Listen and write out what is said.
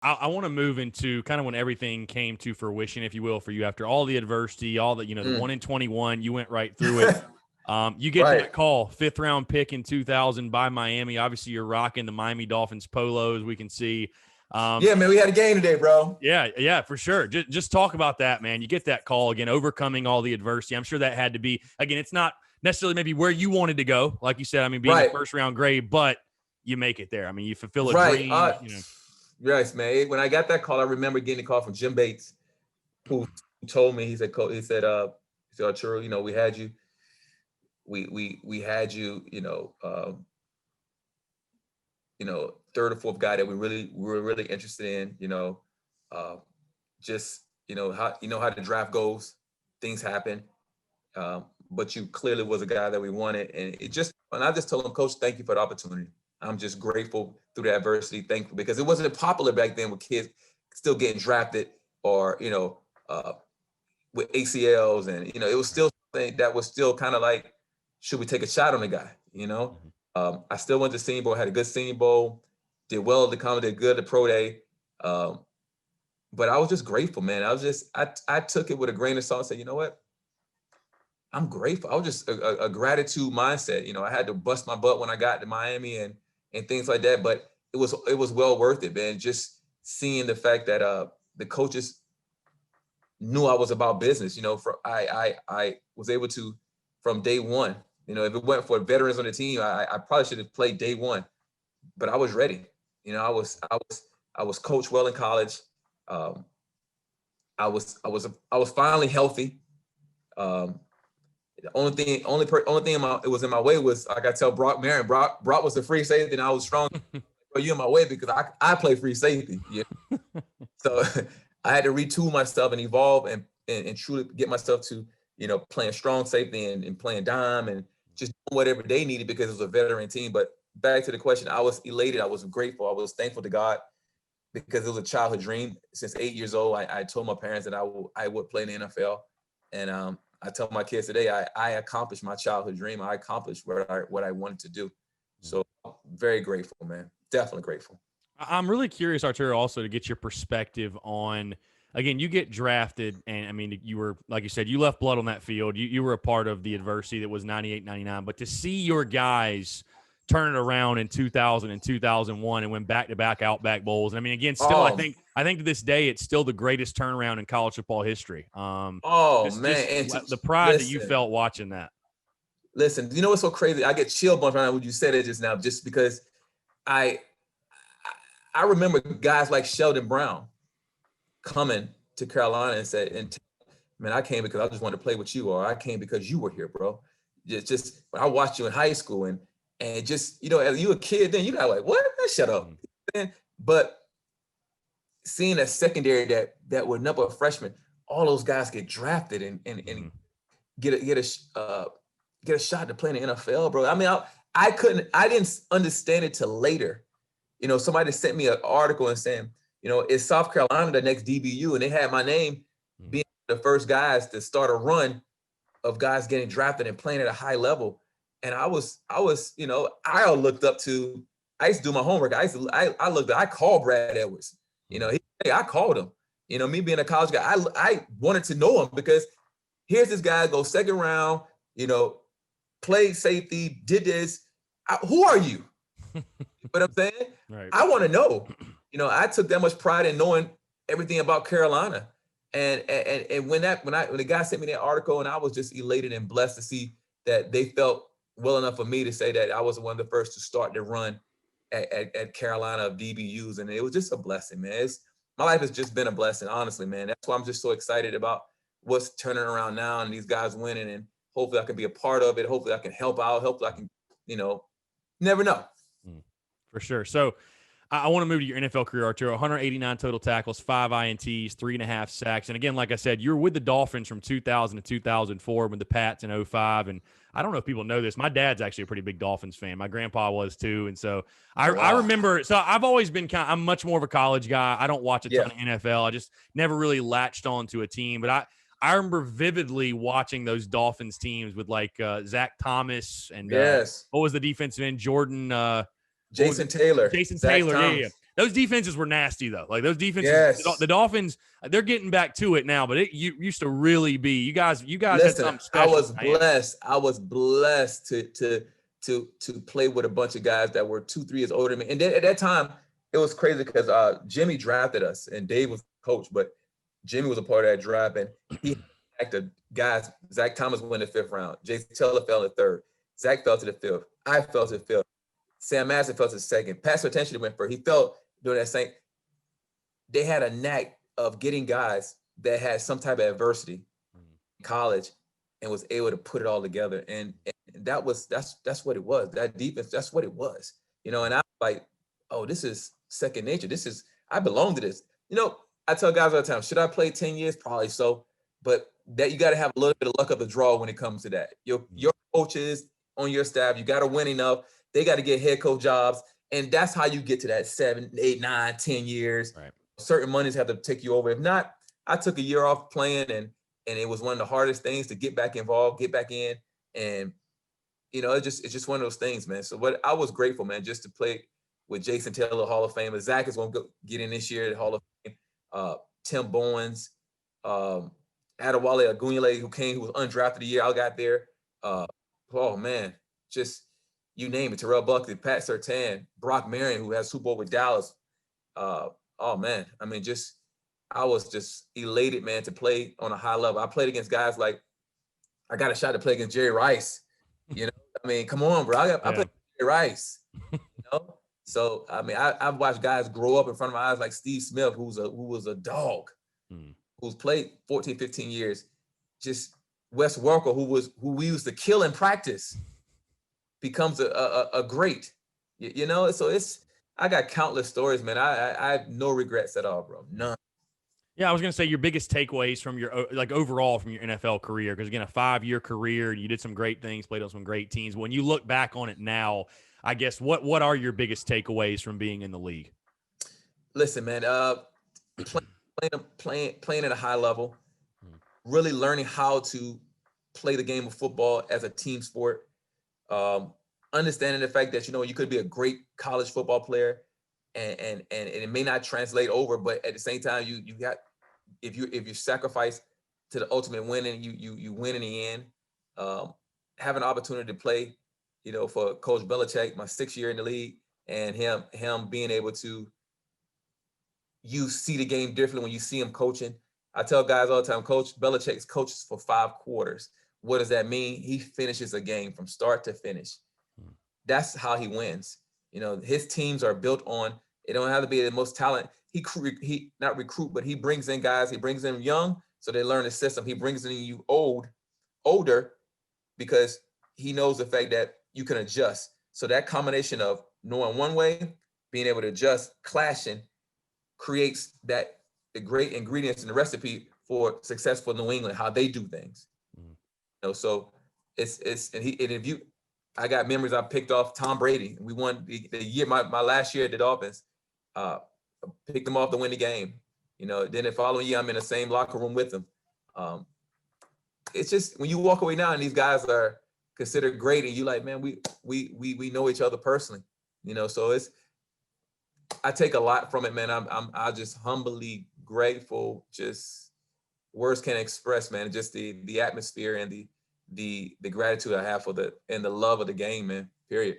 I want to move into kind of when everything came to fruition, if you will, for you after all the adversity, all the, the 1-21, you went right through it. You get Right. that call, 5th-round pick in 2000 by Miami. Obviously, you're rocking the Miami Dolphins polos. We can see. Yeah, man, we had a game today, bro. Yeah, for sure. Just talk about that, man. You get that call again, overcoming all the adversity. I'm sure that had to be, again, it's not necessarily maybe where you wanted to go, like you said. I mean, being a Right. first-round grade, but you make it there. I mean, you fulfill a Right. dream. Yes, man. When I got that call, I remember getting a call from Jim Bates, who told me, he said, Arturo, we had you, we had you, third or fourth guy that we were really interested in, just, how the draft goes, things happen. But you clearly was a guy that we wanted. And I just told him, Coach, thank you for the opportunity. I'm just grateful through the adversity, thankful, because it wasn't popular back then with kids still getting drafted or, with ACLs. And, it was still something that was still kind of like, should we take a shot on the guy? I still went to Senior Bowl, had a good Senior Bowl, did well at the Common, did good at the Pro Day. But I was just grateful, man. I took it with a grain of salt and said, you know what? I'm grateful. I was just a gratitude mindset. I had to bust my butt when I got to Miami and things like that, but it was well worth it, man. Just seeing the fact that the coaches knew I was about business. I was able to, from day one. If it went for veterans on the team, I probably should have played day one, but I was ready. I was coached well in college. I was finally healthy. The only thing it was in my way was, like I tell Brock Marin, Brock was the free safety, and I was strong. But you in my way because I play free safety. Yeah. So I had to retool myself and evolve and truly get myself to, playing strong safety and playing dime and just doing whatever they needed because it was a veteran team. But back to the question, I was elated. I was grateful. I was thankful to God because it was a childhood dream. Since 8 years old, I told my parents that I would play in the NFL. And I tell my kids today, I accomplished my childhood dream. I accomplished what I wanted to do. So very grateful, man. Definitely grateful. I'm really curious, Arturo, also to get your perspective on, again, you get drafted, and I mean, you were, like you said, you left blood on that field. You were a part of the adversity that was 98, 99, but to see your guys turn it around in 2000 and 2001 and win back-to-back Outback Bowls. And I mean, again, still, I think to this day, it's still the greatest turnaround in college football history. Man. The pride that you felt watching that. Listen, you know what's so crazy? I get chill bumps right now when you said it just now, just because I remember guys like Sheldon Brown coming to Carolina and said, man, I came because I just wanted to play with you, or I came because you were here, bro. Just when I watched you in high school and just, as you a kid, then you got like, what? Shut up. But seeing a secondary that were number of freshmen, all those guys get drafted and get a shot to play in the NFL, bro. I mean, I didn't understand it till later. Somebody sent me an article and saying, is South Carolina the next DBU? And they had my name being the first guys to start a run of guys getting drafted and playing at a high level. And I looked up to, I used to do my homework. I called Brad Edwards. I called him. Me being a college guy, I wanted to know him because here's this guy go second round, played safety, did this. Who are you? What I'm saying? Right. I want to know. I took that much pride in knowing everything about Carolina. And when the guy sent me that article, and I was just elated and blessed to see that they felt well enough for me to say that I was one of the first to start the run at Carolina of DBUs. And it was just a blessing, man. My life has just been a blessing, honestly, man. That's why I'm just so excited about what's turning around now and these guys winning. And hopefully I can be a part of it. Hopefully I can help out. Hopefully I can, never know. For sure. So I want to move to your NFL career, Arturo. 189 total tackles, 5 INTs, 3.5 sacks. And again, like I said, you were with the Dolphins from 2000 to 2004 with the Pats in 05. And I don't know if people know this. My dad's actually a pretty big Dolphins fan. My grandpa was too. And so I remember, so I've always been I'm much more of a college guy. I don't watch a ton of NFL. I just never really latched on to a team. But I remember vividly watching those Dolphins teams with like Zach Thomas and what was the defensive end? Jason Taylor. Jason Taylor, yeah. Those defenses were nasty though. Like those defenses, Yes. the Dolphins, they're getting back to it now, but it used to really be. You guys had Listen, something I special. was blessed. I was blessed to play with a bunch of guys that were 2-3 years older than me. And then at that time, it was crazy because Jimmy drafted us and Dave was coach, but Jimmy was a part of that draft, and he had the guys. Zach Thomas went in the 5th round. Jason Taylor fell in the 3rd. Zach fell to the 5th. I fell to the 5th. Sam Madison fell to the 2nd. Pastor Attention went first. He fell during that same. They had a knack of getting guys that had some type of adversity in college and was able to put it all together. And that's what it was. That defense, that's what it was. And I was like, oh, this is second nature. I belong to this. I tell guys all the time, should I play 10 years? Probably so. But that you got to have a little bit of luck of the draw when it comes to that. Your coaches on your staff, you got to win enough. They got to get head coach jobs. And that's how you get to that 7, 8, 9, 10 years. Right. Certain monies have to take you over. If not, I took a year off playing, and it was one of the hardest things to get back involved, get back in. And, it's just one of those things, man. So I was grateful, man, just to play with Jason Taylor, Hall of Fame. Zach is going to get in this year, the Hall of Fame. Tim Bowens, Adewale Agunyele, who was undrafted the year I got there. Oh, man, just you name it. Terrell Buckley, Pat Surtain, Brock Marion, who has Super Bowl with Dallas. Oh, man, I mean, I was just elated, man, to play on a high level. I played against guys like, I got a shot to play against Jerry Rice. I mean, come on, bro. I played against Jerry Rice. So, I mean, I've watched guys grow up in front of my eyes like Steve Smith, who was a dog, who's played 14, 15 years. Just Wes Welker, who we used to kill in practice, becomes a great, So I got countless stories, man. I have no regrets at all, bro. None. Yeah, I was going to say your biggest takeaways from your overall from your NFL career, because again, a 5-year career, you did some great things, played on some great teams. When you look back on it now, I guess what are your biggest takeaways from being in the league? Listen, man, playing at a high level, really learning how to play the game of football as a team sport, understanding the fact that you could be a great college football player, and it may not translate over, but at the same time, you got if you sacrifice to the ultimate win and you win in the end, have an opportunity to play, for Coach Belichick, my 6th year in the league, and him being able to, you see the game differently when you see him coaching. I tell guys all the time, Coach Belichick coaches for 5 quarters. What does that mean? He finishes a game from start to finish. That's how he wins. His teams are built on, it don't have to be the most talent. He not recruit, but he brings in guys, he brings in young, so they learn the system. He brings in you older, because he knows the fact that you can adjust. So that combination of knowing one way, being able to adjust, clashing, creates the great ingredients in the recipe for successful New England, how they do things. So I got memories. I picked off Tom Brady. We won the year, my last year at the Dolphins. Picked him off to win the game. Then the following year, I'm in the same locker room with him. It's just when you walk away now and these guys are considered great, and you like, man, we know each other personally. So I take a lot from it, man. I just humbly grateful. Just words can't express, man. Just the atmosphere and the gratitude I have for and the love of the game, man. Period.